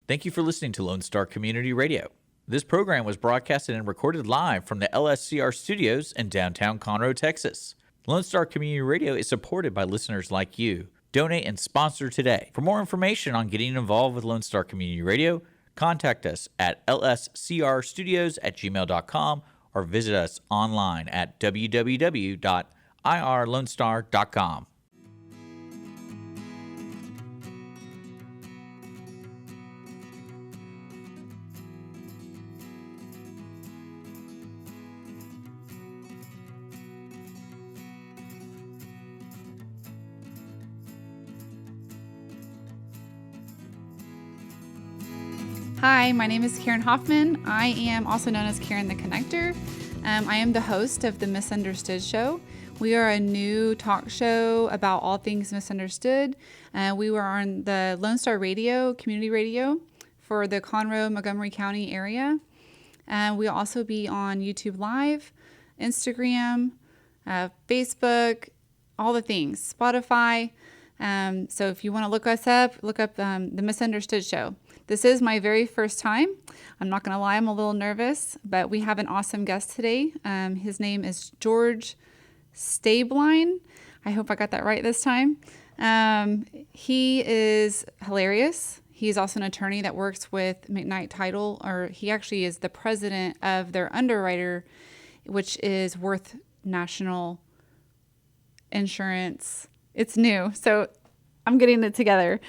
Thank you for listening to Lone Star Community Radio. This program was broadcasted and recorded live from the LSCR studios in downtown Conroe, Texas. Lone Star Community Radio is supported by listeners like you. Donate and sponsor today. For more information on getting involved with Lone Star Community Radio, contact us at lscrstudios@gmail.com or visit us online at www.irlonestar.com. Hi, my name is Karen Hoffman. I am also known as Karen The Konnector. I am the host of The Misunderstood Show. We are a new talk show about all things misunderstood. We were on the Lone Star Radio, community radio, for the Conroe, Montgomery County area. We'll also be on YouTube Live, Instagram, Facebook, all the things, Spotify. So if you want to look us up, look up The Misunderstood Show. This is my very first time. I'm not going to lie, I'm a little nervous, but we have an awesome guest today. His name is George Stablein. I hope I got that right this time. He is hilarious. He's also an attorney that works with McKnight Title, or he actually is the president of their underwriter, which is Worth National Insurance. It's new, so I'm getting it together.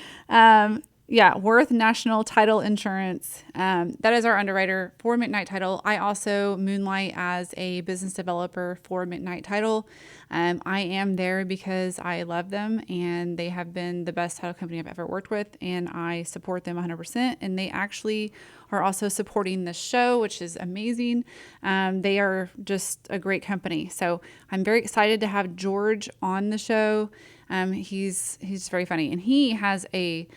Worth National Title Insurance. That is our underwriter for McKnight Title. I also moonlight as a business developer for McKnight Title. I am there because I love them, and they have been the best title company I've ever worked with, and I support them 100%. And they actually are also supporting this show, which is amazing. They are just a great company. So I'm very excited to have George on the show. He's very funny, and he has a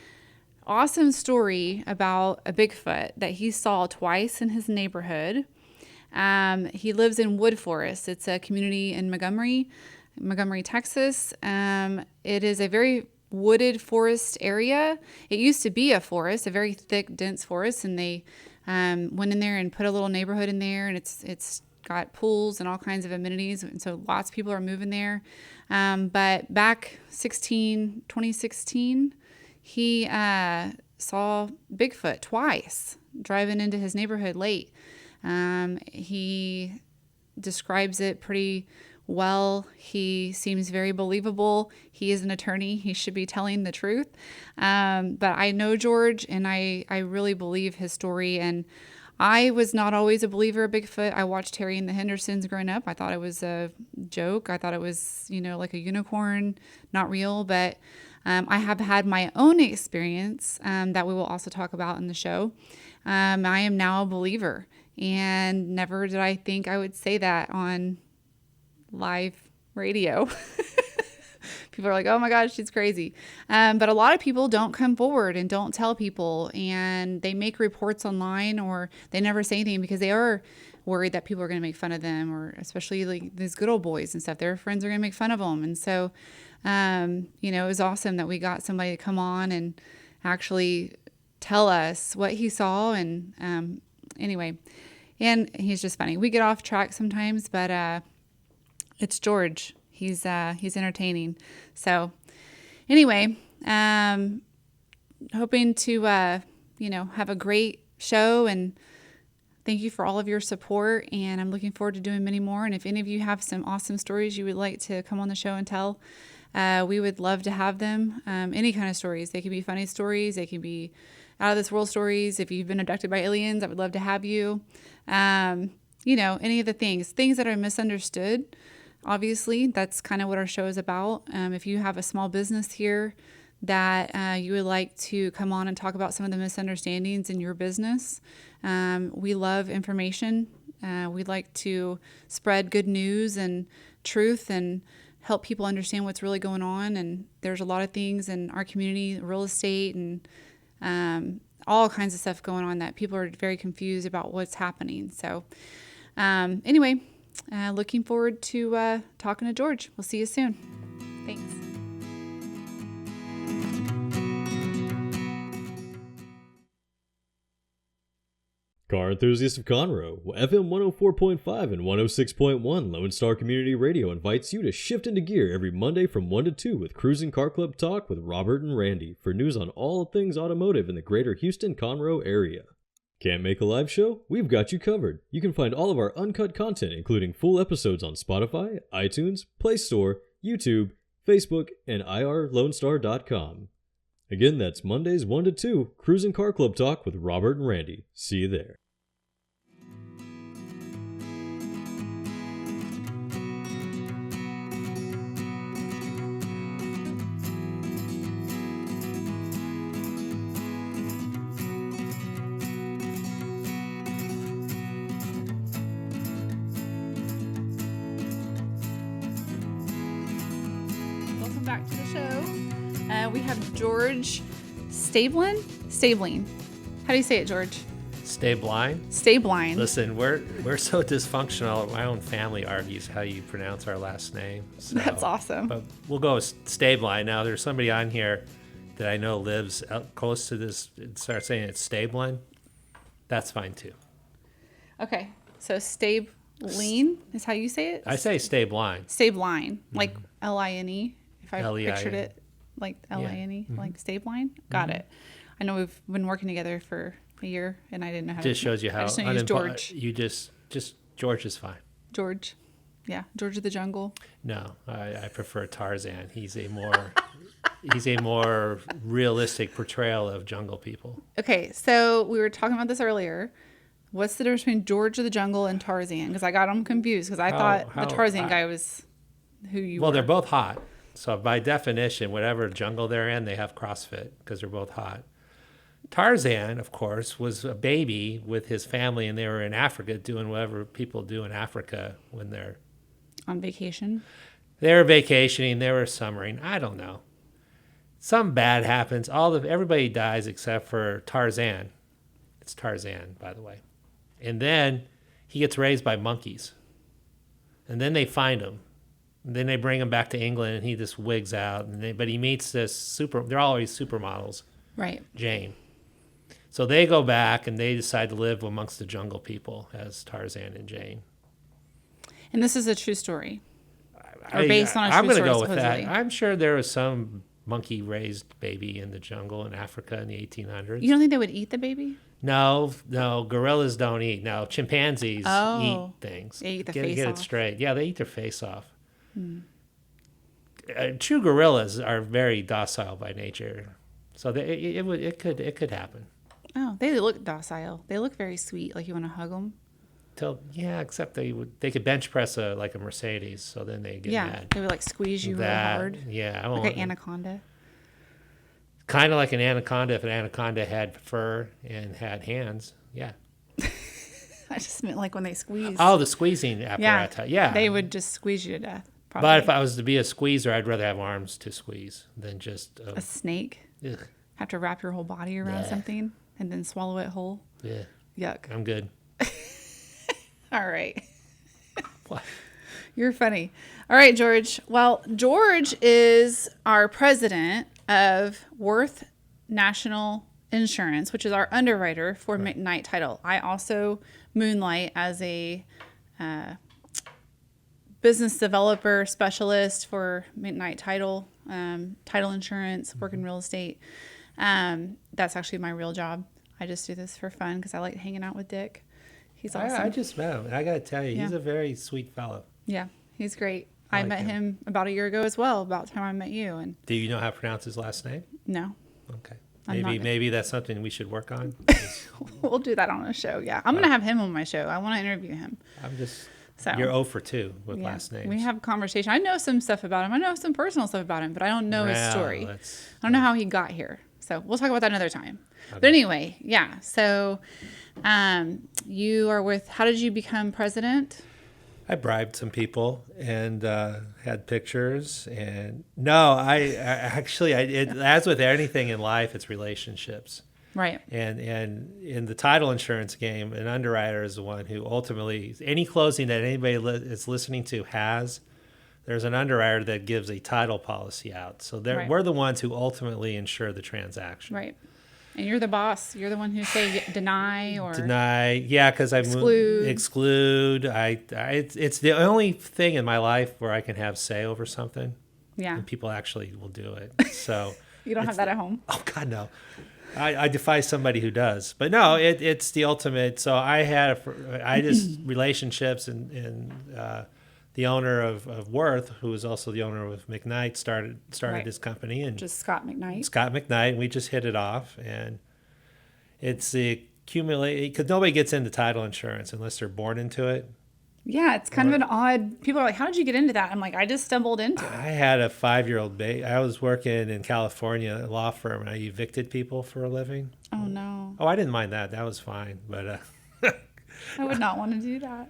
awesome story about a Bigfoot that he saw twice in his neighborhood. He lives in Woodforest. It's a community in Montgomery, Texas. It is a very wooded forest area. It used to be a forest, a very thick, dense forest, and they went in there and put a little neighborhood in there, and it's got pools and all kinds of amenities, and so lots of people are moving there. But back 2016, he saw Bigfoot twice driving into his neighborhood late. He describes it pretty well. He seems very believable. He is an attorney. He should be telling the truth. But I know George, and I really believe his story. And I was not always a believer of Bigfoot. I watched Terry and the Hendersons growing up. I thought it was a joke. I thought it was, like a unicorn, not real. But I have had my own experience that we will also talk about in the show. I am now a believer, and never did I think I would say that on live radio. People are like, oh my gosh, she's crazy. But a lot of people don't come forward and don't tell people, and they make reports online, or they never say anything because they are worried that people are going to make fun of them, or especially like these good old boys and stuff. Their friends are going to make fun of them. And so, it was awesome that we got somebody to come on and actually tell us what he saw. And anyway, and he's just funny. We get off track sometimes, but it's George. He's entertaining. So anyway, hoping to, have a great show, and thank you for all of your support. And I'm looking forward to doing many more. And if any of you have some awesome stories you would like to come on the show and tell, we would love to have them. Any kind of stories. They can be funny stories. They can be out of this world stories. If you've been abducted by aliens, I would love to have you. Any of the things that are misunderstood. Obviously, that's kind of what our show is about. If you have a small business here that you would like to come on and talk about some of the misunderstandings in your business, we love information. We like to spread good news and truth and help people understand what's really going on. And there's a lot of things in our community, real estate and all kinds of stuff going on that people are very confused about what's happening. So anyway, looking forward to talking to George. We'll see you soon. Thanks. Car enthusiasts of Conroe, FM 104.5 and 106.1 Lone Star Community Radio invites you to shift into gear every Monday from 1 to 2 with Cruising Car Club Talk with Robert and Randy for news on all things automotive in the greater Houston-Conroe area. Can't make a live show? We've got you covered. You can find all of our uncut content, including full episodes on Spotify, iTunes, Play Store, YouTube, Facebook, and irlonestar.com. Again, that's Mondays 1 to 2, Cruising Car Club Talk with Robert and Randy. See you there. Welcome back to the show. We have George Stablein. How do you say it, George? Stablein. Stablein. Listen, we're so dysfunctional. My own family argues how you pronounce our last name. So, That's awesome. But we'll go with Stablein. Now, there's somebody on here that I know lives out close to this and starts saying it's Stablein. That's fine too. Okay, so Stablein is how you say it? I say Stablein. Stablein, like L-I-N-E, if I L-E-I-N. pictured it like L-I-N-E, like Stablein. Got it. I know we've been working together for a year, and I didn't know how Just shows you how I just know you use George. You just George is fine. George. Yeah, George of the Jungle. No, I prefer Tarzan. He's a more realistic portrayal of jungle people. Okay, so we were talking about this earlier. What's the difference between George of the Jungle and Tarzan? Because I got them confused because I thought the Tarzan guy was who you were. Well, they're both hot. So by definition, whatever jungle they're in, they have CrossFit because they're both hot. Tarzan, of course, was a baby with his family, and they were in Africa doing whatever people do in Africa when they're on vacation. They were vacationing, they were summering. I don't know. Something bad happens. Everybody dies except for Tarzan. It's Tarzan, by the way. And then he gets raised by monkeys. And then they find him. And then they bring him back to England, and he just wigs out. But he meets they're always supermodels. Right. Jane. So they go back, and they decide to live amongst the jungle people as Tarzan and Jane. And this is a true story. Or based on a true I'm going to story, go with supposedly. that. I'm sure there was some monkey-raised baby in the jungle in Africa in the 1800s. You don't think they would eat the baby? No, gorillas don't eat. No, chimpanzees eat things. They eat the face Get off. it straight. Yeah, they eat their face off. True gorillas are very docile by nature, so it could happen. Oh, they look docile. They look very sweet, like you want to hug them. Except they could bench press like a Mercedes, so then they get mad. They would like squeeze you real hard. Yeah, Like an anaconda. Kind of like an anaconda if an anaconda had fur and had hands. Yeah. I just meant like when they squeeze. Oh, the squeezing apparatus. Yeah. They would just squeeze you to death. Probably. But if I was to be a squeezer, I'd rather have arms to squeeze than just a snake. Ugh. Have to wrap your whole body around something and then swallow it whole. Yeah. Yuck. I'm good. All right. What? You're funny. All right, George. Well, George is our president of Worth National Insurance, which is our underwriter for McKnight Title. I also moonlight as a business developer specialist for McKnight Title, title insurance, work in real estate. That's actually my real job. I just do this for fun because I like hanging out with Dick. He's awesome. I just met him, and I got to tell you, he's a very sweet fellow. Yeah, he's great. I I like met him. him about a year ago as well, about the time I met you. And Do you know how to pronounce his last name? no, Okay. I'm not Maybe that's something we should work on. we'll do that on a show. Yeah, I'm going to have him on my show. I want to interview him. So You're 0 for 2 with yeah, last names. we have a conversation. I know some stuff about him. I know some personal stuff about him, but I don't know his story. I don't know how he got here. So we'll talk about that another time. Okay. But anyway, yeah. So you are with, how did you become president? I bribed some people and had pictures. And no, I actually, as with anything in life, it's relationships. Right. And in the title insurance game, an underwriter is the one who ultimately, any closing that anybody is listening to there's an underwriter that gives a title policy out. So we're the ones who ultimately insure the transaction. Right. And you're the boss. You're the one who say deny or Deny, yeah, because I exclude. It's the only thing in my life where I can have say over something, yeah. and people actually will do it. So You don't have that at home. oh God, no. I defy somebody who does, but no, it's the ultimate. So I just relationships and the owner of Worth, who was also the owner of McKnight, started Right. his company, and Just Scott McKnight. Scott McKnight, and we just hit it off, and it's the accumulate because nobody gets into title insurance unless they're born into it. Yeah, it's kind of an odd. People are like, "How did you get into that?" I'm like, "I just stumbled into it." I had a 5-year-old baby. I was working in California at a law firm, and I evicted people for a living. Oh no, Oh, I didn't mind that. That was fine. But I would not want to do that.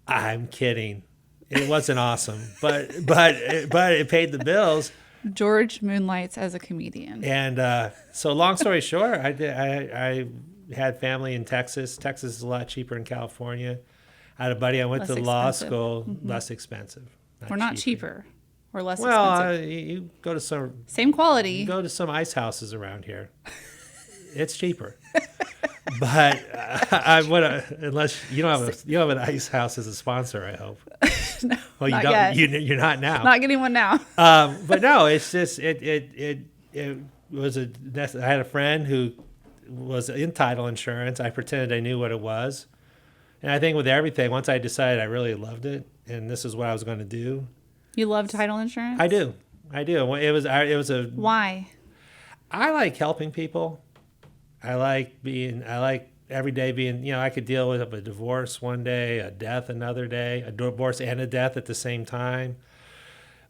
I'm kidding. It wasn't awesome, but it paid the bills. George moonlights as a comedian. And so, long story short, I had family in Texas. Texas is a lot cheaper than California. I had a buddy. I went Less to law expensive. school. Less expensive. We're not cheaper. We're less Well, expensive. you go to Same quality. You go to some ice houses around here. It's cheaper. But I would unless you don't have an ice house as a sponsor. I hope. No, Well, you not don't. yet. You're not now. Not getting one now. But no, it's just it was I had a friend who was in title insurance. I pretended I knew what it was, and I think with everything, once I decided I really loved it, and this is what I was going to do. You love title insurance? I do. It was a. Why? I like helping people. I like every day being, I could deal with a divorce one day, a death another day, a divorce and a death at the same time.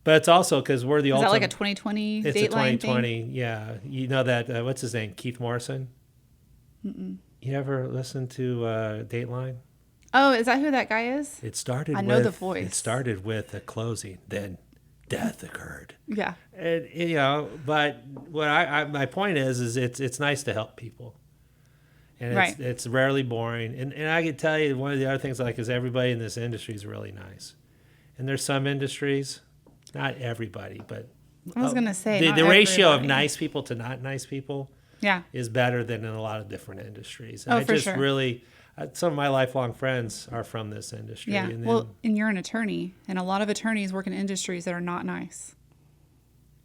But it's also because we're the Is ultimate. that like a 2020 It's Dateline a 2020, thing? yeah. You know that, what's his name, Keith Morrison? Mm-mm. You ever listen to Dateline? Oh, is that who that guy is? It started I know the voice. It started with a closing, then death occurred. Yeah. And, but what my point is it's nice to help people. And Right. it's rarely boring. And I can tell you one of the other things I like is everybody in this industry is really nice. And there's some industries, not everybody, but I was going to say, not the ratio of everybody. nice people to not nice people Yeah. is better than in a lot of different industries. And Oh, I for just sure. really, some of my lifelong friends are from this industry. Yeah. And then Well, and you're an attorney, and a lot of attorneys work in industries that are not nice.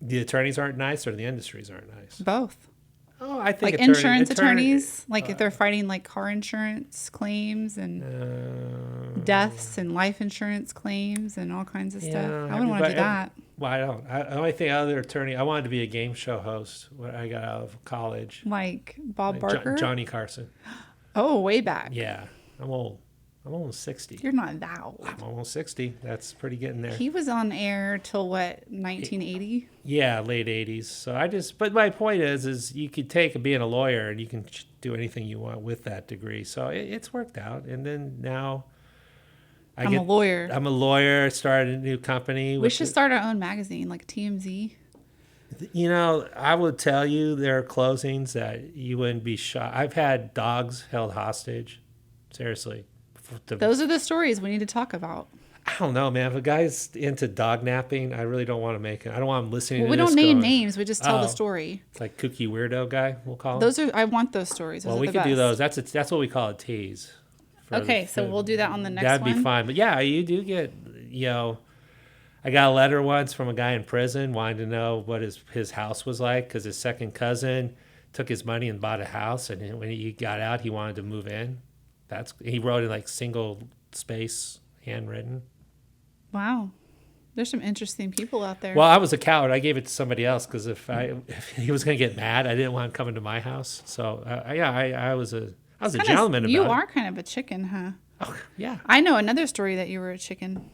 the attorneys aren't nice or the industries aren't nice. Both. Oh, I think Like insurance attorneys, like if they're fighting like car insurance claims and deaths and life insurance claims and all kinds of stuff. I wouldn't want to do that. Well, I don't. The only thing other attorney, I wanted to be a game show host when I got out of college. Like Bob Like Barker. Johnny Carson. Oh, way back. Yeah, I'm old. I'm almost 60. You're not that old. I'm almost 60. That's pretty getting there. He was on air till what, 1980? Yeah, late 80s. So but my point is you could take being a lawyer and you can do anything you want with that degree. So it's worked out. And then now I'm a lawyer. I'm a lawyer, started a new company. We should start our own magazine, like TMZ. I would tell you there are closings that you wouldn't be shocked. I've had dogs held hostage. Seriously. Those are the stories we need to talk about. I don't know, man. If a guy's into dog napping, I really don't want to make it. I don't want him listening Well, to we this don't name going, names. We just tell the "Oh." story. It's like kooky weirdo guy, we'll call him. Those are. I want those stories. Those Well, are we the could do best. those. That's what we call a tease. Okay, so we'll do that on the next That'd be one. fine. But yeah, you do get, I got a letter once from a guy in prison wanting to know what his house was like because his second cousin took his money and bought a house, and when he got out, he wanted to move in. He wrote it like single space, handwritten. Wow. There's some interesting people out there. Well, I was a coward. I gave it to somebody else because if he was going to get mad, I didn't want him coming to my house. So I was a gentleman about it. You are kind of a chicken, huh? Oh, yeah. I know another story that you were a chicken.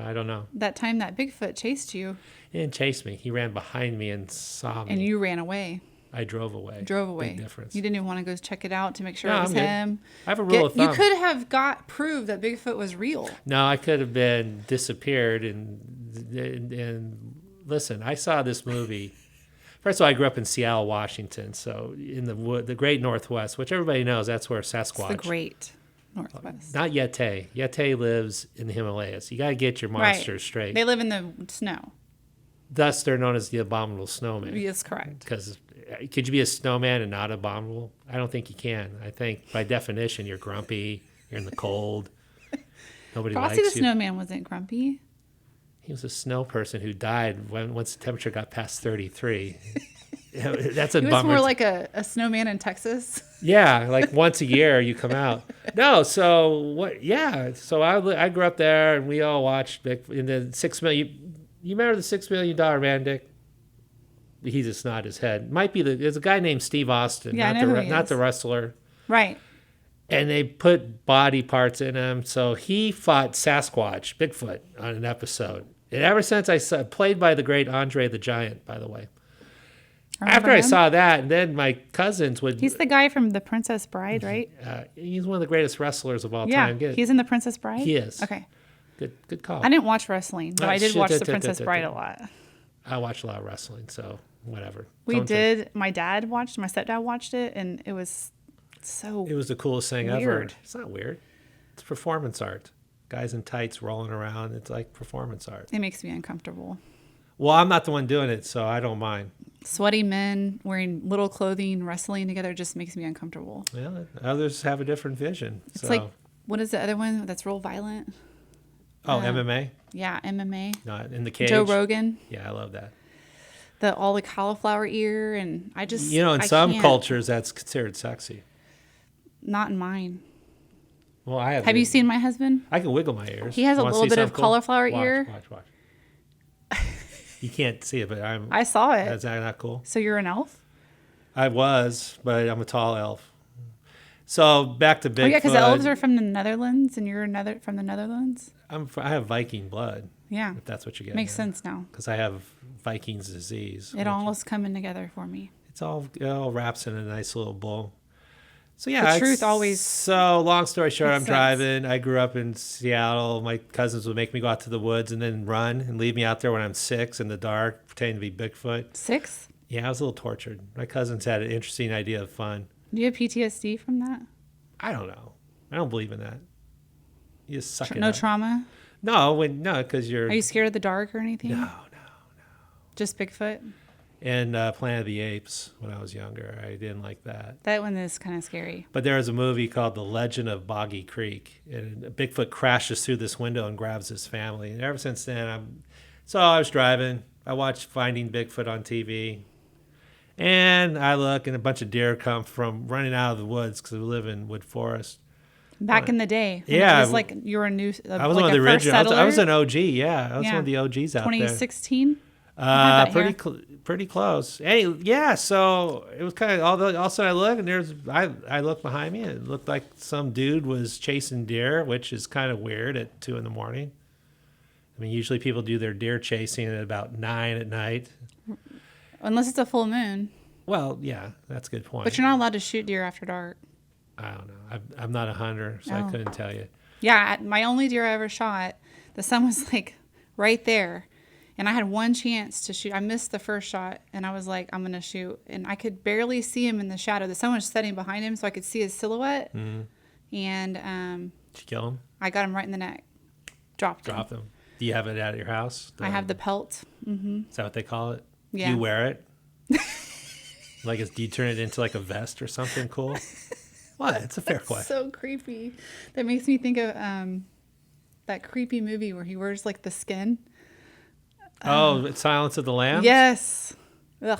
I don't know. That time that Bigfoot chased you He didn't chase me. He ran behind me and saw me. and you ran away. I drove away. Drove away. Big difference. You didn't even want to go check it out to make sure No, it was I'm good. him. I have a rule of thumb. You could have proved that Bigfoot was real. No, I could have been disappeared. And listen, I saw this movie. First of all, I grew up in Seattle, Washington. So in the great Northwest, which everybody knows, that's where Sasquatch. It's the great Northwest. Not Yeti. Yeti lives in the Himalayas. You got to get your monsters straight. They live in the snow. Thus, they're known as the abominable snowmen. Yes, correct. Because could you be a snowman and not abominable? I don't think you can. I think by definition you're grumpy. You're in the cold. Nobody Frosty likes the you. Snowman wasn't grumpy. He was a snow person who died once the temperature got past 33. That's a He was bummer. more like a snowman in Texas. Yeah, like once a year you come out. No, so what? Yeah, so I grew up there, and we all watched in the $6 million. You remember the $6 million Man, Dick? He just nodded his head. Might be there's a guy named Steve Austin, Yeah, I know who he not is. the wrestler. Right. And they put body parts in him, so he fought Sasquatch, Bigfoot, on an episode. And ever since played by the great Andre the Giant, by the way. After I saw that, and then my cousins would. He's the guy from The Princess Bride, right? He's one of the greatest wrestlers of all Yeah, time. he's in The Princess Bride? He is. Okay. Good call. I didn't watch wrestling, but Oh, I did shit, watch da, The da, Princess da, da, Bride da. a lot. I watched a lot of wrestling, so whatever. My stepdad watched it, and it was so It was the coolest thing ever. Weird. It's not weird. It's performance art. Guys in tights rolling around. It's like performance art. it makes me uncomfortable. Well, I'm not the one doing it, so I don't mind. Sweaty men wearing little clothing, wrestling together just makes me uncomfortable. Well, others have a different vision. It's so. like, what is the other one that's real violent? MMA? Yeah, MMA. Not in the cage. Joe Rogan. Yeah, I love that. All the cauliflower ear, and I just In I some can't. cultures, that's considered sexy. Not in mine. Well, I have. Have you seen my husband? I can wiggle my ears. He has a Wanna little see bit of something cool? cauliflower Watch, ear. Watch. You can't see it, but I saw it. That's not cool. So you're an elf? I was, but I'm a tall elf. So back to Bigfoot. Oh yeah, because the elves are from the Netherlands, and you're from the Netherlands. I have Viking blood. Yeah, If that's what you get. makes sense now. Because I have Viking's disease. It all is coming together for me. It all wraps in a nice little bowl. So yeah, The truth always So long story short, I'm makes driving. I grew up in Seattle. My cousins would make me go out to the woods and then run and leave me out there when I'm 6 in the dark, pretending to be Bigfoot. 6? Yeah, I was a little tortured. My cousins had an interesting idea of fun. Do you have PTSD from that? I don't know. I don't believe in that. You just suck it No up. trauma? No, because you're. Are you scared of the dark or anything? No. Just Bigfoot? And Planet of the Apes when I was younger. I didn't like that. That one is kind of scary. But there was a movie called The Legend of Boggy Creek, and Bigfoot crashes through this window and grabs his family. And ever since then, So I was driving. I watched Finding Bigfoot on TV. And I look, and a bunch of deer come from running out of the woods because we live in Woodforest. Back in the day. When Yeah. It was like you were a new. I was like one of the a first original. I was settler? an OG, yeah. I was one of the OGs out there. 2016? I have that Pretty close. Hey, yeah. So it was kind of all of a sudden I look and I look behind me and it looked like some dude was chasing deer, which is kind of weird at 2 a.m. I mean, usually people do their deer chasing at about 9 at night. Unless it's a full moon. Well, yeah, that's a good point. But you're not allowed to shoot deer after dark. I don't know. I'm not a hunter, so I couldn't tell you. Yeah, my only deer I ever shot, the sun was like right there. And I had one chance to shoot. I missed the first shot, and I was like, I'm going to shoot. And I could barely see him in the shadow. The sun was setting behind him, so I could see his silhouette. Mm-hmm. And Did you kill him? I got him right in the neck. Dropped him. Drop him. Do you have it at your house? I have the pelt. Mm-hmm. Is that what they call it? Yeah. Do you wear it? Do you turn it into like a vest or something cool? What? It's a fair question. So creepy. That makes me think of that creepy movie where he wears like the skin. Oh, Silence of the Lambs? Yes. Ugh.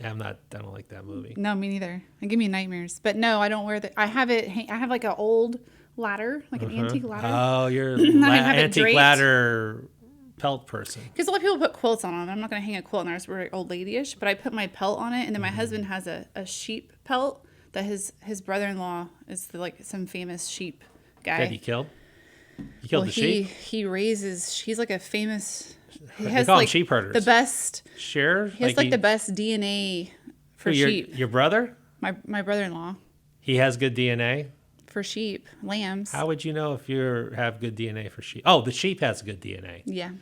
I don't like that movie. No, me neither. It give me nightmares. But no, I don't wear the. I have it. I have like an old ladder, like an antique ladder. Oh, you're have it antique draped. ladder pelt person. Because a lot of people put quilts on them. I'm not going to hang a quilt on there. It's very old ladyish. But I put my pelt on it, and then my husband has a sheep pelt that his brother-in-law is some famous sheep guy. That he killed? He killed the sheep? He raises. He's like a famous. He They has call 'em like sheep herders. the best. Sure. He has the best DNA for sheep. Your brother? My brother-in-law He has good DNA? for sheep, lambs. How would you know if you have good DNA for sheep? Oh, the sheep has good DNA. Yeah.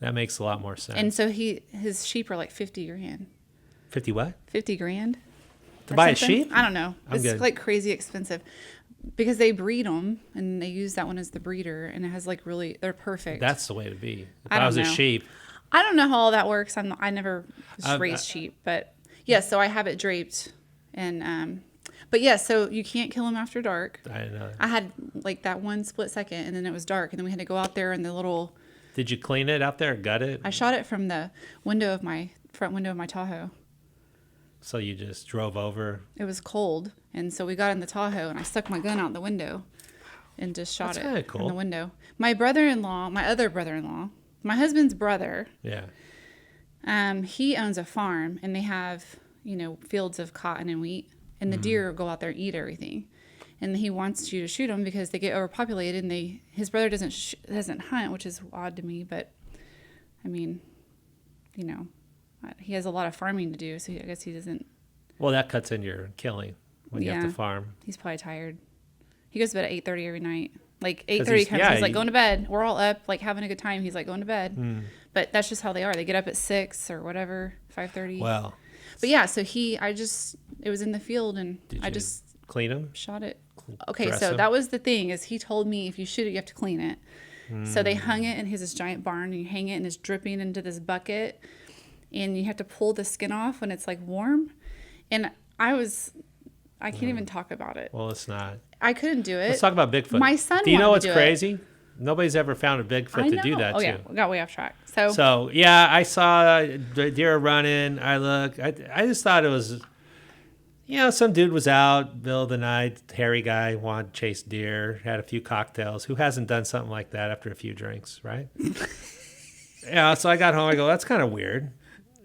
That makes a lot more sense. And so his sheep are like 50 grand. 50 what? 50 grand. To or buy a something. sheep? I don't know. I'm It's good. like crazy expensive because they breed them and they use that one as the breeder, and it has like they're perfect. That's the way to be. If I I don't was a know. sheep. I don't know how all that works. I never I've- raised sheep, but Yeah, so I have it draped. And, but yeah, so you can't kill them after dark. I didn't know that. I had like that one split second, and then it was dark, and then we had to go out there in the little. Did you clean it out there, gut it? I shot it from the front window of my Tahoe. So you just drove over? It was cold, and so we got in the Tahoe, and I stuck my gun out the window and just shot That's it kinda cool. in the window. My other brother-in-law, my husband's brother, Yeah. he owns a farm, and they have, fields of cotton and wheat, and the deer go out there and eat everything. And he wants you to shoot them because they get overpopulated, and his brother doesn't hunt, which is odd to me, but I mean, he has a lot of farming to do, so I guess he doesn't. Well, that cuts in your killing when you have to Yeah. farm. He's probably tired. He goes to bed at 8:30 every night. Like 8:30 he's- comes, yeah, he's like he- going to bed. We're all up, like having a good time. He's like going to bed. Hmm. But that's just how they are. They get up at 6 or whatever, 5:30. Well, But yeah, so it was in the field, and did I you just clean them? shot it. Okay, dress so 'em? that was the thing, is he told me if you shoot it, you have to clean it. So they hung it in this giant barn, and you hang it, and it's dripping into this bucket, and you have to pull the skin off when it's like warm. And I can't even talk about it. Well, it's not. I couldn't do it. Let's talk about Bigfoot. My son Do you know wanted what's to do it. crazy? Nobody's ever found a Bigfoot I to know. do that oh, to. yeah, we got way off track. So, So yeah, I saw the deer running. I just thought it was, some dude was out, middle of the night, hairy guy, wanted to chase deer, had a few cocktails. Who hasn't done something like that after a few drinks, right? Yeah. So I got home. I go, that's kind of weird.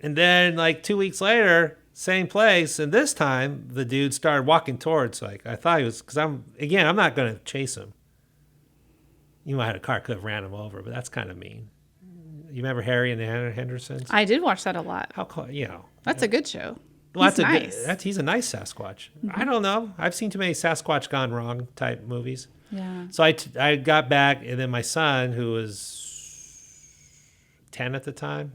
And then like 2 weeks later, same place, and this time the dude started walking towards. Like I thought he was, because I'm not going to chase him. You might have a car could have ran him over, but that's kind of mean. You remember Harry and the Hendersons? I did watch that a lot. That's a good show. Well, He's nice. He's a nice Sasquatch. I don't know. I've seen too many Sasquatch gone wrong type movies. Yeah. So I got back, and then my son, who was 10 at the time,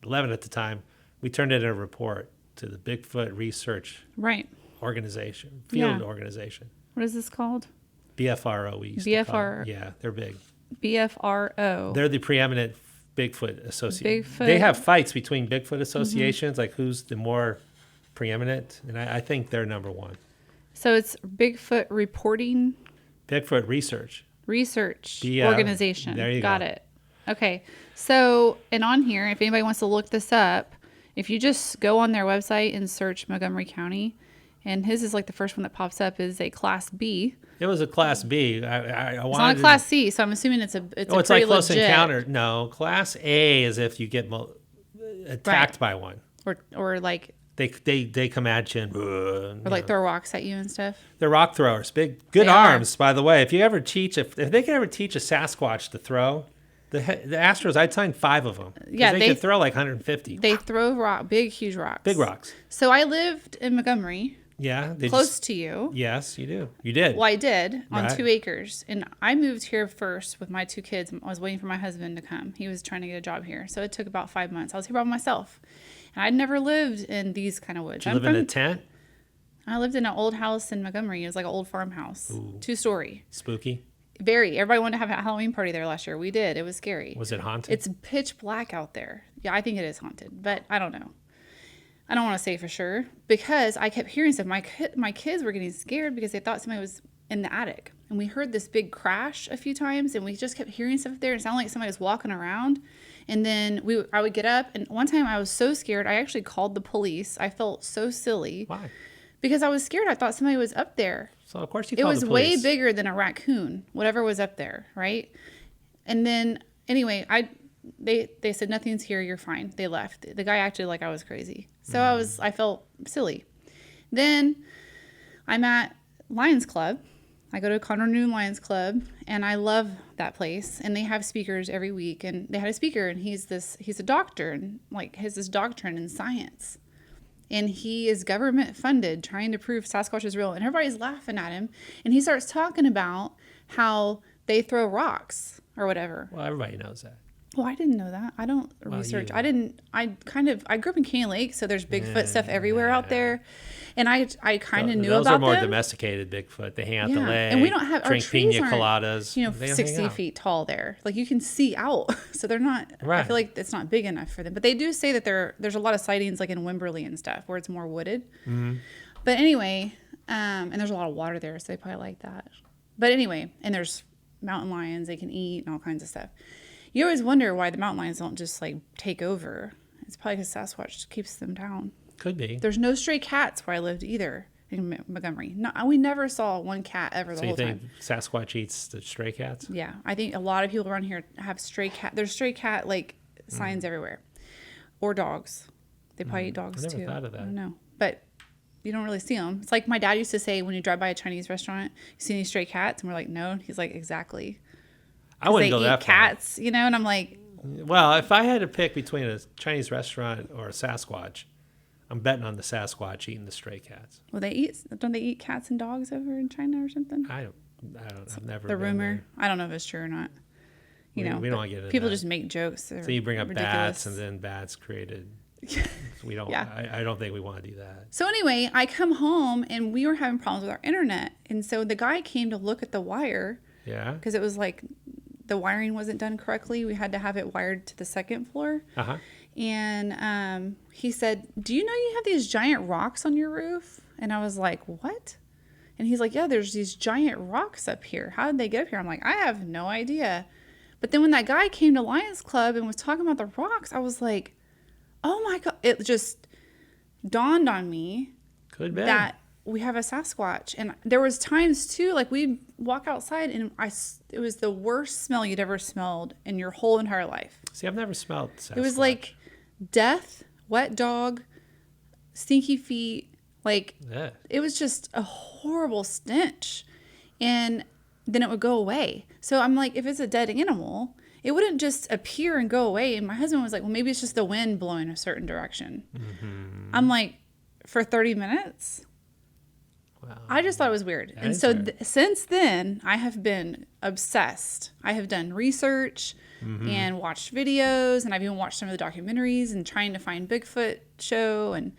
11 at the time, we turned in a report to the Bigfoot Research Right. Organization, Yeah. field organization, What is this called? BFRO. We used to call BFR. it. Yeah, they're big. BFRO. They're the preeminent Bigfoot association. Bigfoot. They have fights between Bigfoot associations, like who's the more preeminent, and I think they're number one. So it's Bigfoot Reporting Bigfoot Research Research Organization. There you Got go. it. Okay. So, and on here, if anybody wants to look this up, if you just go on their website and search Montgomery County, and his is like the first one that pops up, is a Class B. It was a Class B. It's not a Class C, so I'm assuming it's a It's pretty like close legit. encounter. No, Class A is if you get attacked by one. Or like They come at you and or like throw rocks at you and stuff. they're rock throwers. Good They arms, by the way. If they can ever teach a Sasquatch to throw, the Astros, I'd sign 5 of them. Yeah, they could throw like 150. They throw huge rocks. Big rocks. So I lived in Montgomery, Yeah. close to you. Yes, you do. You did. Well, I did on Right. 2 acres, and I moved here first with my 2 kids. I was waiting for my husband to come. He was trying to get a job here, so it took about 5 months. I was here by myself, and I'd never lived in these kind of woods. Did you live in a tent? I lived in an old house in Montgomery. It was like an old farmhouse, 2-story. Spooky? Very. Everybody wanted to have a Halloween party there last year. We did. It was scary. Was it haunted? It's pitch black out there. Yeah, I think it is haunted, but I don't know. I don't want to say for sure because I kept hearing stuff. My kids were getting scared because they thought somebody was in the attic. And we heard this big crash a few times, and we just kept hearing stuff there. It sounded like somebody was walking around. And then I would get up, and one time I was so scared, I actually called the police. I felt so silly. Why? Because I was scared. I thought somebody was up there. So, of course, you It called was the way police. bigger than a raccoon, whatever was up there, right? And then, anyway, they said, nothing's here, you're fine. They left. The guy acted like I was crazy. So I felt silly. Then I'm at Lions Club. I go to Conroe Noon Lions Club, and I love that place. And they have speakers every week. And they had a speaker, and he's a doctor, and like has this doctrine in science. And he is government funded, trying to prove Sasquatch is real. And everybody's laughing at him. And he starts talking about how they throw rocks or whatever. Well, everybody knows that. Well, I didn't know that. I don't research. I grew up in Canyon Lake, so there's Bigfoot stuff everywhere out there. And I kind of knew those about are more them. domesticated Bigfoot. They hang out the Yeah. lake. And we don't have our drink trees pina aren't, coladas. They hang 60 out. feet tall there. Like you can see out. So they're not, I Right. feel like it's not big enough for them. But they do say that there's a lot of sightings like in Wimberley and stuff where it's more wooded. Mm-hmm. But anyway, and there's a lot of water there. So they probably like that. But anyway, and there's mountain lions they can eat and all kinds of stuff. You always wonder why the mountain lions don't just like take over. It's probably because Sasquatch keeps them down. Could be. There's no stray cats where I lived either in Montgomery. No, we never saw one cat ever the So you whole think time. Sasquatch eats the stray cats? Yeah, I think a lot of people around here have stray cat. There's stray cat like signs everywhere, or dogs. They probably eat dogs I never too. thought of that. I don't know, but you don't really see them. It's like my dad used to say when you drive by a Chinese restaurant, you see any stray cats, and we're like, no. He's like, exactly. I wouldn't They go eat that far. cats, you know, and I'm like, Well, if I had to pick between a Chinese restaurant or a Sasquatch, I'm betting on the Sasquatch eating the stray cats. well, don't they eat cats and dogs over in China or something? I don't. I've never. The been rumor. there. I don't know if it's true or not. You know, we don't but want to get into people that. just make jokes. So you bring up ridiculous. bats, and then bats created. We don't. Yeah. I don't think we want to do that. So anyway, I come home and we were having problems with our internet, and so the guy came to look at the wire Yeah. because it was like the wiring wasn't done correctly. We had to have it wired to the second floor, Uh huh. and he said, "Do you know you have these giant rocks on your roof?" And I was like, "What?" And he's like, "Yeah, there's these giant rocks up here. How did they get up here?" I'm like, "I have no idea." But then when that guy came to Lions Club and was talking about the rocks, I was like, "Oh my God." It just dawned on me Could be. that we have a Sasquatch. And there was times too, like we'd walk outside and it was the worst smell you'd ever smelled in your whole entire life. See, I've never smelled Sasquatch. It was like death, wet dog, stinky feet. Like Yeah. it was just a horrible stench. And then it would go away. So I'm like, if it's a dead animal, it wouldn't just appear and go away. And my husband was like, well, maybe it's just the wind blowing a certain direction. Mm-hmm. I'm like, for 30 minutes? Wow. I just thought it was weird. That And is so weird. since then, I have been obsessed. I have done research Mm-hmm. and watched videos, and I've even watched some of the documentaries and trying to find Bigfoot show. And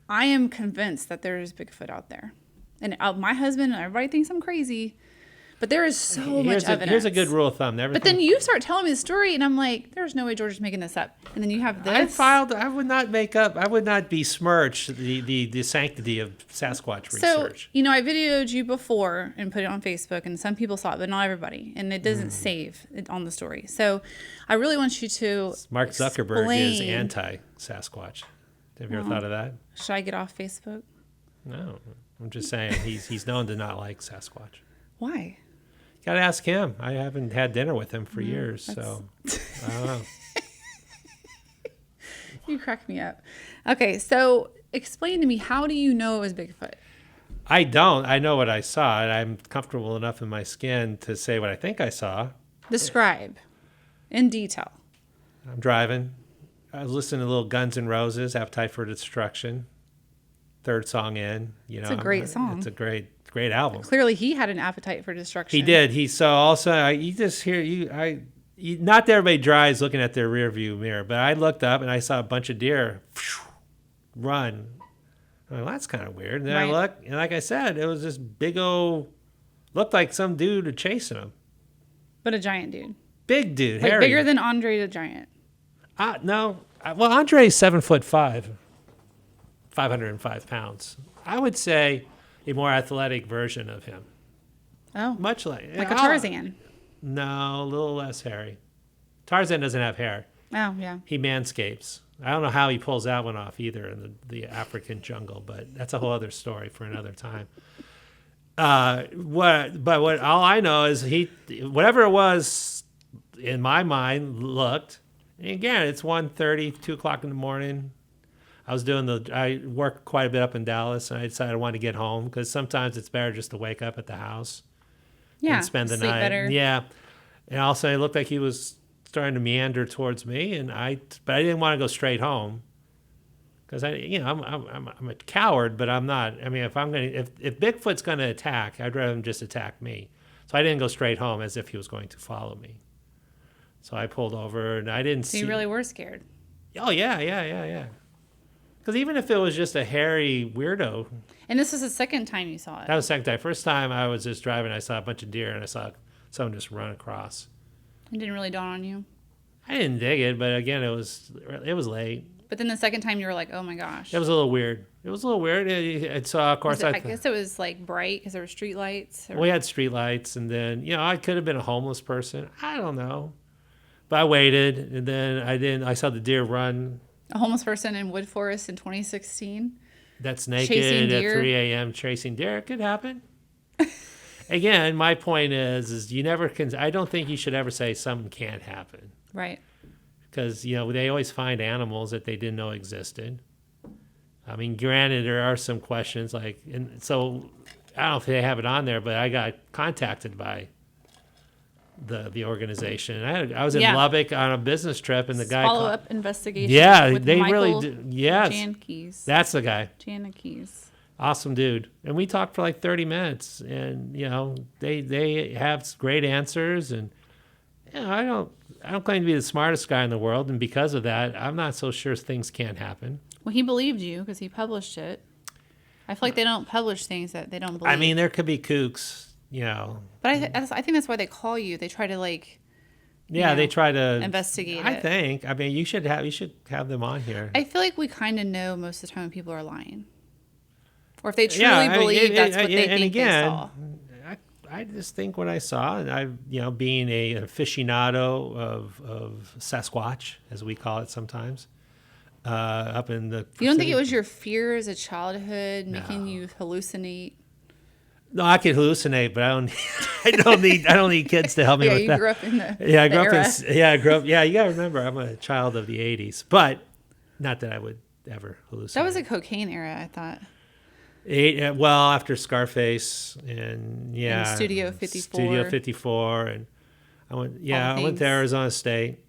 I am convinced that there is Bigfoot out there. And my husband and everybody thinks I'm crazy, but there is so much evidence. Here's a good rule of thumb. Never But then you start telling me the story, and I'm like, there's no way George is making this up. And then you have this. I would not make up. I would not besmirch the sanctity of Sasquatch So, research. you know, I videoed you before and put it on Facebook, and some people saw it, but not everybody. And it doesn't save it on the story. So I really want you to Mark Zuckerberg is explain- anti-Sasquatch. Have you ever thought of that? Should I get off Facebook? No. I'm just saying he's known to not like Sasquatch. Why? Got to ask him. I haven't had dinner with him for years, so I don't know. You crack me up. Okay, so explain to me, how do you know it was Bigfoot? I don't. I know what I saw, and I'm comfortable enough in my skin to say what I think I saw. Describe in detail. I'm driving. I was listening to little Guns N' Roses, Appetite for Destruction. Third song in. You know, It's a great song. It's a great album. Clearly, he had an appetite for destruction. He did. You just hear not that everybody drives looking at their rear view mirror, but I looked up and I saw a bunch of deer run. I'm like, well, that's kind of weird. And then I Right. looked, and like I said, it was this big old, looked like some dude chasing him. But a giant dude. Big dude, Like hairy. bigger than Andre the Giant. No. Well, Andre's 7'5", 505 pounds. I would say a more athletic version of him. Oh, Much like like a Tarzan. No, a little less hairy. Tarzan doesn't have hair. Oh, yeah. He manscapes. I don't know how he pulls that one off either in the African jungle, but that's a whole other story for another time. What all I know is whatever it was in my mind looked, and again, it's 1:30, 2 o'clock in the morning. I work quite a bit up in Dallas, and I decided I wanted to get home because sometimes it's better just to wake up at the house Yeah. and spend the sleep night. better. Yeah. And also it looked like he was starting to meander towards me, but I didn't want to go straight home because I'm a coward, but I'm not. I mean, if Bigfoot's going to attack, I'd rather him just attack me. So I didn't go straight home as if he was going to follow me. So I pulled over and I didn't So see. you really were scared. Oh yeah. Because even if it was just a hairy weirdo, And this was the second time you saw it. that was the second time. First time I was just driving, I saw a bunch of deer, and I saw someone just run across. It didn't really dawn on you. I didn't dig it, but again, it was late. But then the second time you were like, oh my gosh. It was a little weird. And so of course I guess it was like bright because there were street lights. we had street lights, and then I could have been a homeless person. I don't know, but I waited, and then I saw the deer run. A homeless person in Woodforest in 2016. That's Chasing naked at deer. 3 a.m. chasing deer. It could happen. Again, my point is you never can. I don't think you should ever say something can't happen. Right. Because they always find animals that they didn't know existed. I mean, granted, there are some questions and so I don't know if they have it on there, but I got contacted by the organization. I was in Lubbock on a business trip, and the guy Follow-up investigation. Yeah, with they Michael really do. Yes, Jankes. that's the guy. Janikes. Awesome dude. And we talked for like 30 minutes, and they have great answers, and I don't claim to be the smartest guy in the world, and because of that, I'm not so sure things can't happen. Well, he believed you because he published it. I feel like they don't publish things that they don't believe. I mean, there could be kooks, But I think that's why they call you. They try to they try to investigate I it. think. I mean, you should have them on here. I feel like we kind of know most of the time when people are lying, or if they truly believe that's what they think they saw. I just think what I saw, and being an aficionado of Sasquatch, as we call it sometimes, up in the. You don't think it was your fear as a childhood making you hallucinate? No, I could hallucinate, but I don't need kids to help me with that. You grew up in the I grew era. I grew up. Yeah, you gotta remember, I'm a child of the '80s, but not that I would ever hallucinate. That was a cocaine era, I thought. Well, after Scarface and And Studio 54. and I went to Arizona State.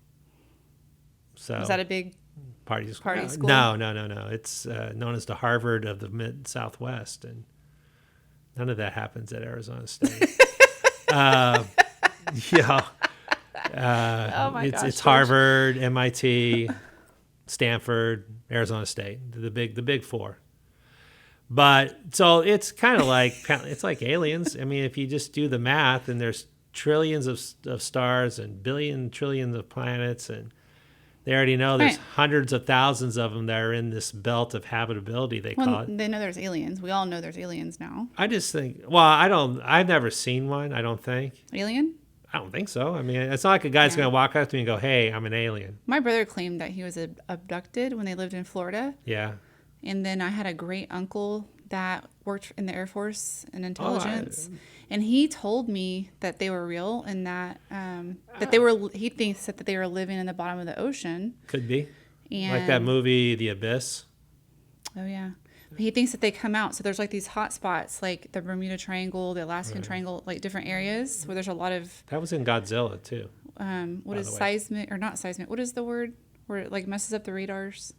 So Was that a big party school? No. It's known as the Harvard of the Mid-Southwest, and none of that happens at Arizona State. Oh my gosh, it's Harvard, MIT, Stanford, Arizona State, the big four. But so it's kind of it's like aliens. I mean, if you just do the math, and there's trillions of stars and trillions of planets, and they already know there's hundreds of thousands of them that are in this belt of habitability, they call it. They know there's aliens. We all know there's aliens now. I just think, I've never seen one, I don't think. Alien? I don't think so. I mean, it's not like a guy's going to walk up to me and go, hey, I'm an alien. My brother claimed that he was abducted when they lived in Florida. Yeah. And then I had a great uncle that worked in the Air Force and intelligence. And he told me that they were real, and that he thinks that they were living in the bottom of the ocean. Could be. And, like that movie, The Abyss. Oh, yeah. But he thinks that they come out. So there's like these hot spots, like the Bermuda Triangle, the Alaskan Triangle, like different areas where there's a lot of... That was in Godzilla, too. What is seismic, or not seismic? What is the word where it like messes up the radars?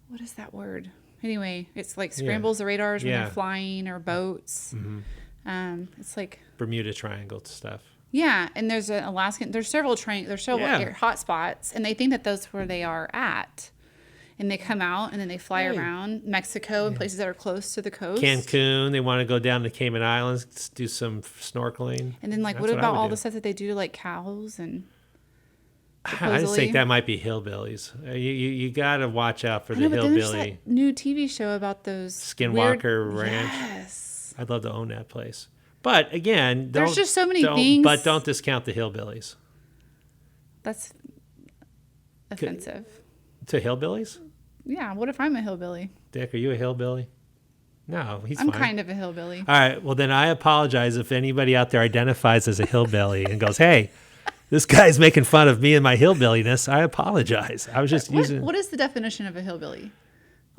What is that word? Anyway, it's like scrambles the radars when they're flying, or boats. Mm-hmm. It's like Bermuda Triangle stuff. Yeah, and there's an Alaskan. There's several hot spots, and they think that that's where they are at. And they come out, and then they fly around Mexico and places that are close to the coast. Cancun, they want to go down to Cayman Islands, do some snorkeling. And then, like, what about all the stuff that they do to like cows and? I just think that might be hillbillies. You got to watch out for the hillbilly. There's that new TV show about those Skinwalker Ranch. Yes. I'd love to own that place. But again, there's just so many things. But don't discount the hillbillies. That's offensive. To hillbillies? Yeah. What if I'm a hillbilly? Dick, are you a hillbilly? No, I'm fine. kind of a hillbilly. All right. Well, then I apologize if anybody out there identifies as a hillbilly and goes, hey, this guy's making fun of me and my hillbilliness. I apologize. I was just using... What is the definition of a hillbilly?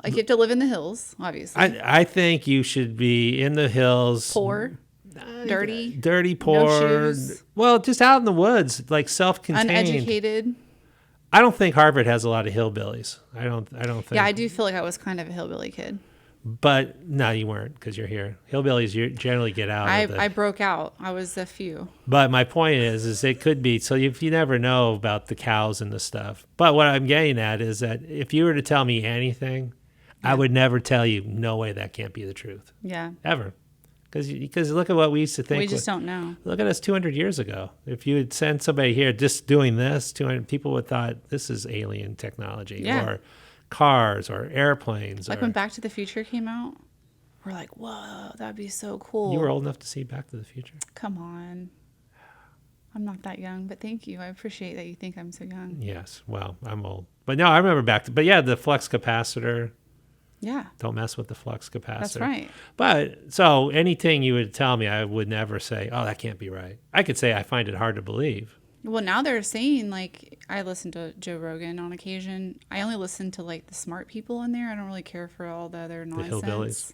Like, you have to live in the hills, obviously. I think you should be in the hills. Poor. Dirty, poor. No shoes. Well, just out in the woods, like self-contained. Uneducated. I don't think Harvard has a lot of hillbillies. I don't think. Yeah, I do feel like I was kind of a hillbilly kid. But no, you weren't because you're here. Hillbillies generally get out. I broke out. I was a few. But my point is it could be. So if you never know about the cows and the stuff. But what I'm getting at is that if you were to tell me anything, I would never tell you, no way, that can't be the truth. Yeah. Ever. Because look at what we used to think. We just don't know. Look at us 200 years ago. If you had sent somebody here just doing this, 200 people would have thought this is alien technology or cars or airplanes. Like when Back to the Future came out, we're like, whoa, that'd be so cool. You were old enough to see Back to the Future? Come on. I'm not that young, but thank you. I appreciate that you think I'm so young. Yes. Well, I'm old. But no, I remember but yeah, the flux capacitor. Yeah. Don't mess with the flux capacitor. That's right. But so anything you would tell me, I would never say, oh, that can't be right. I could say I find it hard to believe. Well, now they're saying, like, I listen to Joe Rogan on occasion. I only listen to, like, the smart people in there. I don't really care for all the other nonsense. The hillbillies.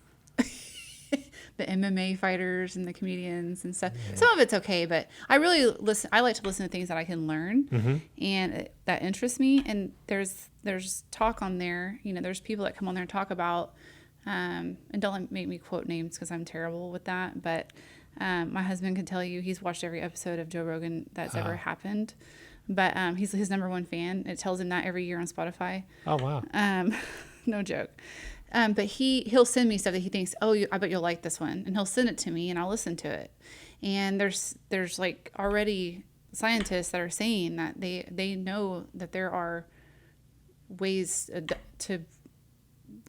The MMA fighters and the comedians and stuff. Yeah. Some of it's okay, but I really listen. I like to listen to things that I can learn and that interest me. And there's talk on there. You know, there's people that come on there and talk about, and don't make me quote names because I'm terrible with that. But my husband can tell you he's watched every episode of Joe Rogan that's ever happened. But he's his number one fan. It tells him that every year on Spotify. Oh, wow. No joke. But he'll send me stuff that he thinks, oh, I bet you'll like this one. And he'll send it to me and I'll listen to it. And there's like already scientists that are saying that they know that there are ways to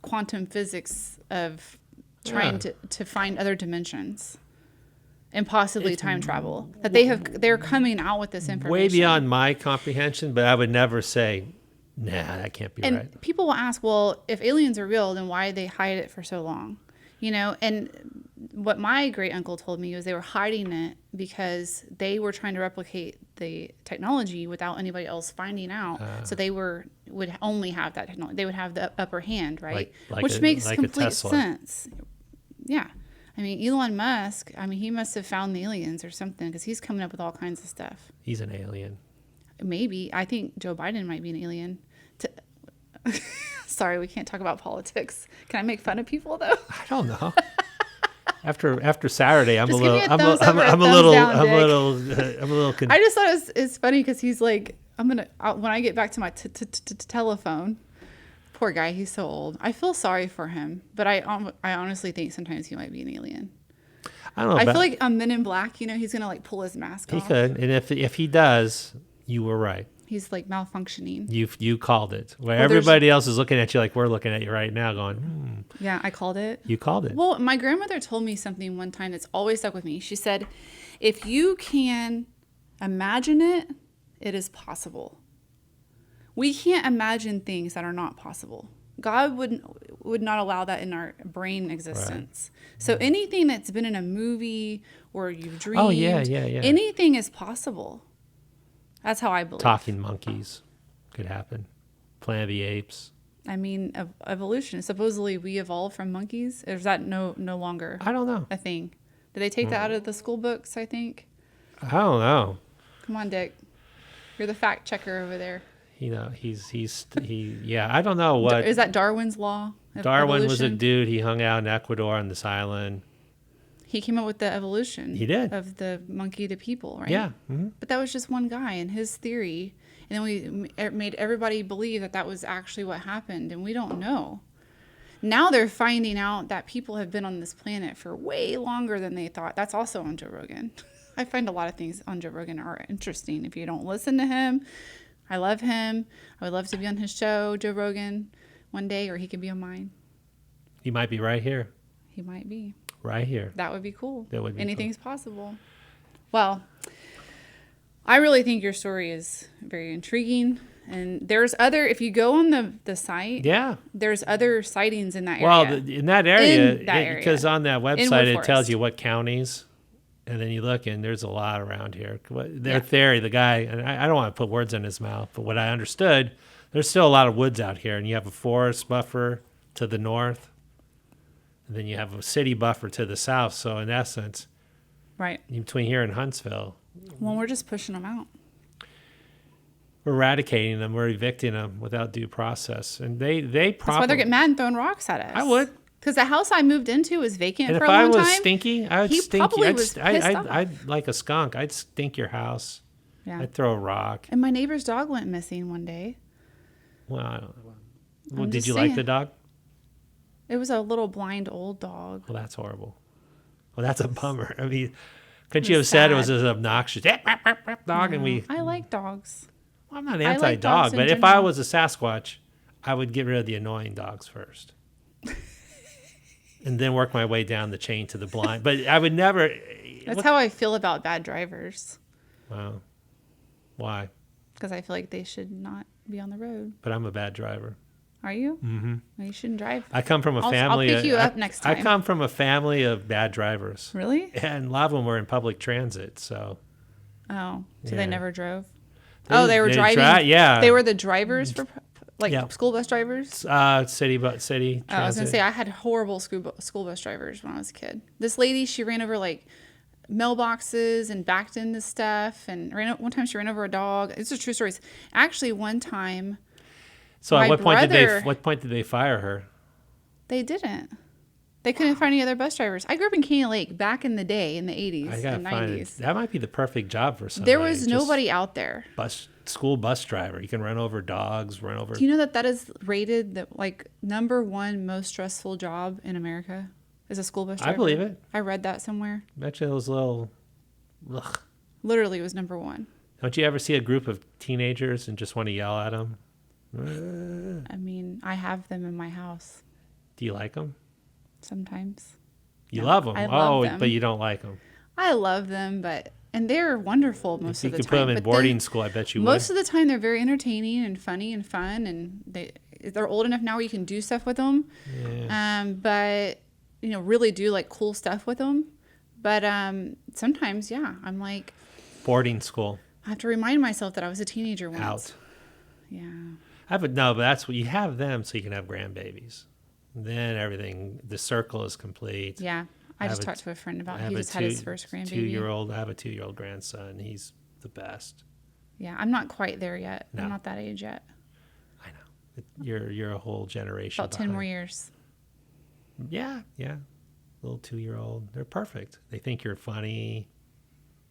quantum physics of trying to find other dimensions and possibly time travel. That they're coming out with this information. Way beyond my comprehension, but I would never say, nah, that can't be right. And people will ask, well, if aliens are real, then why did they hide it for so long? You know, and what my great uncle told me was they were hiding it because they were trying to replicate the technology without anybody else finding out. So they would only have that technology. They would have the upper hand, right? Which makes complete sense. Yeah. I mean, Elon Musk, he must have found the aliens or something because he's coming up with all kinds of stuff. He's an alien. Maybe. I think Joe Biden might be an alien. Sorry, we can't talk about politics. Can I make fun of people though? I don't know. After Saturday, I'm a little. I just thought it's funny because he's like, when I get back to my telephone. Poor guy, he's so old. I feel sorry for him, but I honestly think sometimes he might be an alien. I don't know. I feel like on Men in Black, he's gonna like pull his mask off. He could, and if he does, you were right. He's like malfunctioning. You called it. Where everybody else is looking at you like we're looking at you right now, going, Yeah, I called it. You called it. Well, my grandmother told me something one time that's always stuck with me. She said, "If you can imagine it, it is possible." We can't imagine things that are not possible. God would not allow that in our brain existence. Right. So anything that's been in a movie or you've dreamed, anything is possible. That's how I believe. Talking monkeys could happen. Planet of the Apes. Evolution. Supposedly we evolved from monkeys. Or is that no longer? I don't know. A thing. Did they take that out of the school books, I think? I don't know. Come on, Dick. You're the fact checker over there. I don't know what. Is that Darwin's law? Darwin was a dude. He hung out in Ecuador on this island. He came up with the evolution. He did. Of the monkey to people, right? Yeah. Mm-hmm. But that was just one guy and his theory. And then we made everybody believe that was actually what happened. And we don't know. Now they're finding out that people have been on this planet for way longer than they thought. That's also on Joe Rogan. I find a lot of things on Joe Rogan are interesting. If you don't listen to him, I love him. I would love to be on his show, Joe Rogan, one day, or he could be on mine. He might be right here. He might be. Right here. That would be cool. That would be Anything's possible. Well, I really think your story is very intriguing. And there's if you go on the site, there's other sightings in that area. Well, in that area, because on that website it tells you what counties. And then you look, and there's a lot around here. Their theory, the guy, and I don't want to put words in his mouth, but what I understood, there's still a lot of woods out here. And you have a forest buffer to the north. And then you have a city buffer to the south. So in essence, right between here and Huntsville. Well, we're just pushing them out. We're eradicating them. We're evicting them without due process. And they probably... That's why they're getting mad and throwing rocks at us. I would. Because the house I moved into was vacant And for if a I long was time. stinky, I would He stink you. probably was pissed off. I'd like a skunk. I'd stink your house. Yeah. I'd throw a rock. And my neighbor's dog went missing one day. Well, I don't know. Well, I'm did just you like saying. the dog? It was a little blind old dog. Well, that's horrible. Well, that's a bummer. I mean, couldn't It you have was said it was sad. an obnoxious dog? And we, I like dogs. well, I'm not I like anti-dog, dogs in but if I general. was a Sasquatch, I would get rid of the annoying dogs first. And then work my way down the chain to the blind. But I would never. That's how I feel about bad drivers. Wow. Why? Because I feel like they should not be on the road. But I'm a bad driver. Are you? Mm-hmm. Well, you shouldn't drive. I come from a I'll family. pick you up next I time. come from a family of bad drivers. Really? And a lot of them were in public transit. So Oh, so Yeah. they never drove? They were they driving. yeah. They were the drivers for Yeah. school bus drivers. City transit. I was gonna say I had horrible school bus drivers when I was a kid. This lady, she ran over like mailboxes and backed into stuff, and one time she ran over a dog. These are true stories. Actually, one time So at my what brother- what point did they fire her? they didn't. They couldn't find any other bus drivers. I grew up in Caney Lake back in the day, in the 80s I gotta and find it. 90s. That might be the perfect job for somebody. There was Just nobody out there. school bus driver. You can run over dogs, run over. Do you know that is rated the number one most stressful job in America is a school bus driver? I believe it. I read that somewhere. Imagine those little. Ugh. Literally, it was number one. Don't you ever see a group of teenagers and just want to yell at them? I mean, I have them in my house Do you like them? sometimes. You No, love them. I love Oh, them. but you don't like them. I love them, and they're wonderful most If you of the could time. put them in but boarding school, I bet you most would. of the time, they're very entertaining and funny and fun, and they're old enough now where you can do stuff with them. Yeah. But really do like cool stuff with them. But sometimes, yeah, I'm like, Boarding school. I have to remind myself that I was a teenager once. Out. Yeah. No, but that's what you have them so you can have grandbabies. Then everything, the circle is complete. Yeah. I I just have a talked to a friend about I he have just had his first grandbaby. 2-year-old. I have a 2-year-old grandson. He's the best. Yeah, I'm not quite there yet. No. I'm not that age yet. I know. You're a whole generation. About 10 more behind. years. Yeah. Little 2-year-old. They're perfect. They think you're funny.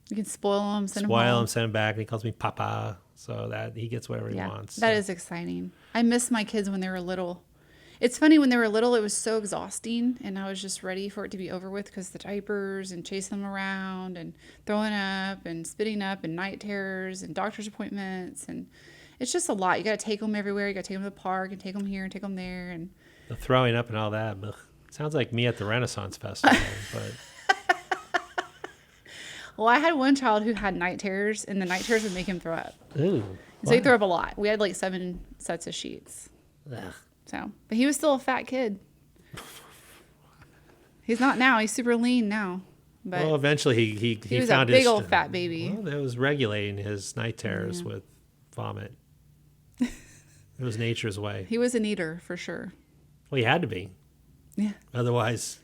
You can spoil them, send them Spoil home. him, send him back. And he calls me Papa, so that he gets whatever he wants. That so. is exciting. I miss my kids when they were little. It's funny, when they were little, it was so exhausting, and I was just ready for it to be over with because the diapers and chasing them around and throwing up and spitting up and night terrors and doctor's appointments. And it's just a lot. You got to take them everywhere. You got to take them to the park and take them here and take them there. And The throwing up and all that. Ugh. Sounds like me at the Renaissance Festival. But well, I had one child who had night terrors, and the night terrors would make him throw up. ooh, So he threw up a lot. We had like 7 sets of sheets. ugh. So, but he was still a fat kid. He's not now. He's super lean now. But Well, eventually he was found a big his, old fat baby. Well, that was regulating his night terrors with vomit. It was nature's way. he was an eater for sure. Well, he had to be. Yeah. Otherwise,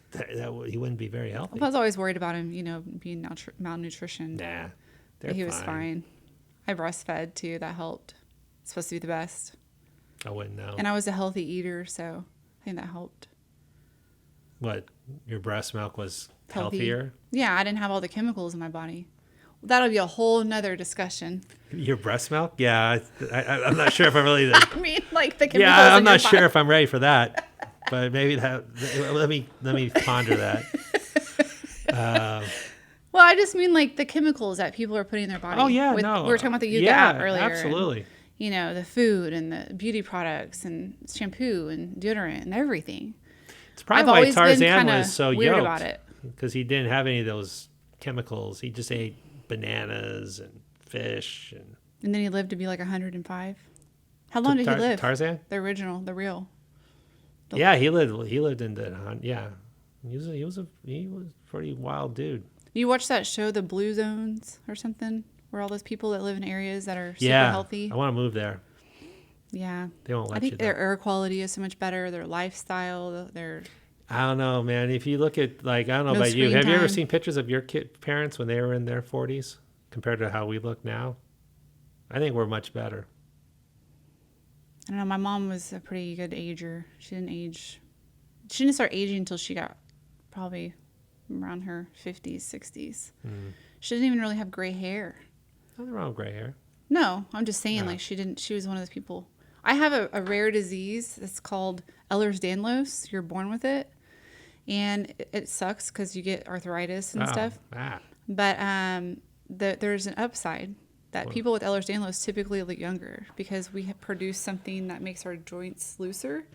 he wouldn't be very healthy. I was always worried about him, being malnutrition. Nah, But he was fine. I breastfed too. That helped. It's supposed to be the best. I wouldn't know. And I was a healthy eater, so I think that helped. What, your breast milk was Healthy. healthier? Yeah, I didn't have all the chemicals in my body. That'll be a whole nother discussion. Your breast milk? Yeah, I'm not sure if I'm really. I mean, like the chemicals. Yeah, I'm in your not sure body. if I'm ready for that. But maybe let me ponder that. Well, I just mean like the chemicals that people are putting in their body. Oh yeah, We no. were talking about the yeah, app earlier. and, absolutely. the food and the beauty products and shampoo and deodorant and everything. It's probably I've why always been Tarzan kinda was so weird yoked about it. because he didn't have any of those chemicals. He just ate bananas and fish and. And then he lived to be like 105. How long did he live? Tarzan? The original, the real. Yeah, he lived in the yeah. He was a pretty wild dude. You watch that show, The Blue Zones or something, where all those people that live in areas that are super Yeah, healthy. I want to move there. Yeah. They won't I let think you. their Though. air quality is so much better. Their lifestyle, their I don't know, man. If you look at I don't know No about you. screen Have you ever time. seen pictures of your parents when they were in their 40s compared to how we look now? I think we're much better. I don't know. My mom was a pretty good ager. She didn't age she didn't start aging until she got probably around her 50s, 60s. She didn't even really have gray hair. Nothing wrong with gray hair. No, I'm just saying, Yeah. like, she was one of those people. I have a rare disease. It's called Ehlers-Danlos. You're born with it. And it sucks because you get arthritis and stuff. Ah. But there's an upside that people with Ehlers-Danlos typically look younger because we have produced something that makes our joints looser.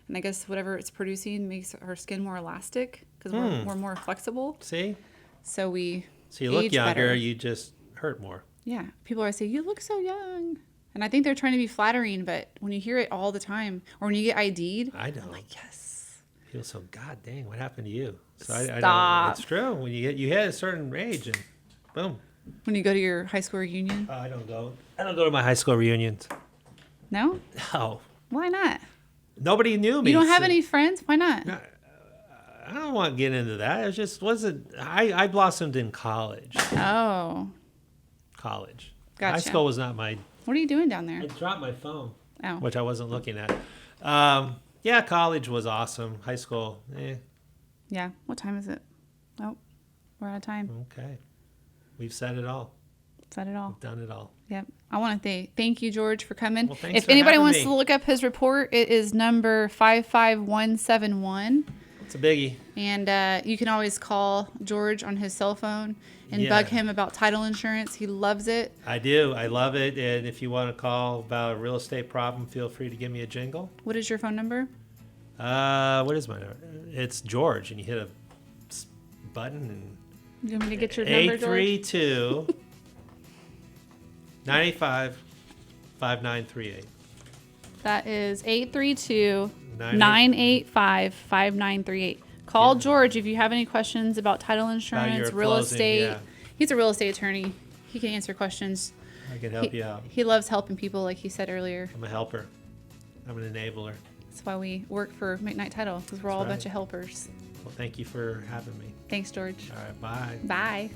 And I guess whatever it's producing makes our skin more elastic because we're more flexible. See? So we So you look age younger, better. you just hurt more. Yeah. People always say, you look so young. And I think they're trying to be flattering, but when you hear it all the time, or when you get ID'd, I don't. I'm like, yes. Feel so, God dang, what happened to you? So I don't. Stop. It's true. When you hit a certain age and boom. When you go to your high school reunion? I don't go to my high school reunions. No? No. Why not? Nobody knew me. You don't have so- any friends? Why not? I don't want to get into that. It just wasn't. I blossomed in college. Oh. College. Gotcha. High school was not my. What are you doing down there? I dropped my phone, Oh. which I wasn't looking at. Yeah, college was awesome. High school, Yeah. What time is it? Oh, we're out of time. okay. We've said it all. Said it all. Done it all. Yep. I want to thank you, George, for coming. Well, thanks If for anybody having wants me. to look up his report, it is number 55171. It's a biggie. And you can always call George on his cell phone and Yeah. bug him about title insurance. He loves it. I do. I love it. And if you want to call about a real estate problem, feel free to give me a jingle. What is your phone number? What is my number? It's George, and you hit a button and You want me to get your number, George? 832 95 5938. That is 832-985-5938. Call George if you have any questions about title insurance, your real closing, estate. yeah. He's a real estate attorney. He can answer questions. I can help you out. He loves helping people, like he said earlier. I'm a helper. I'm an enabler. That's why we work for McKnight Title, because we're all a right. bunch of helpers. Well, thank you for having me. Thanks, George. All right, bye. Bye.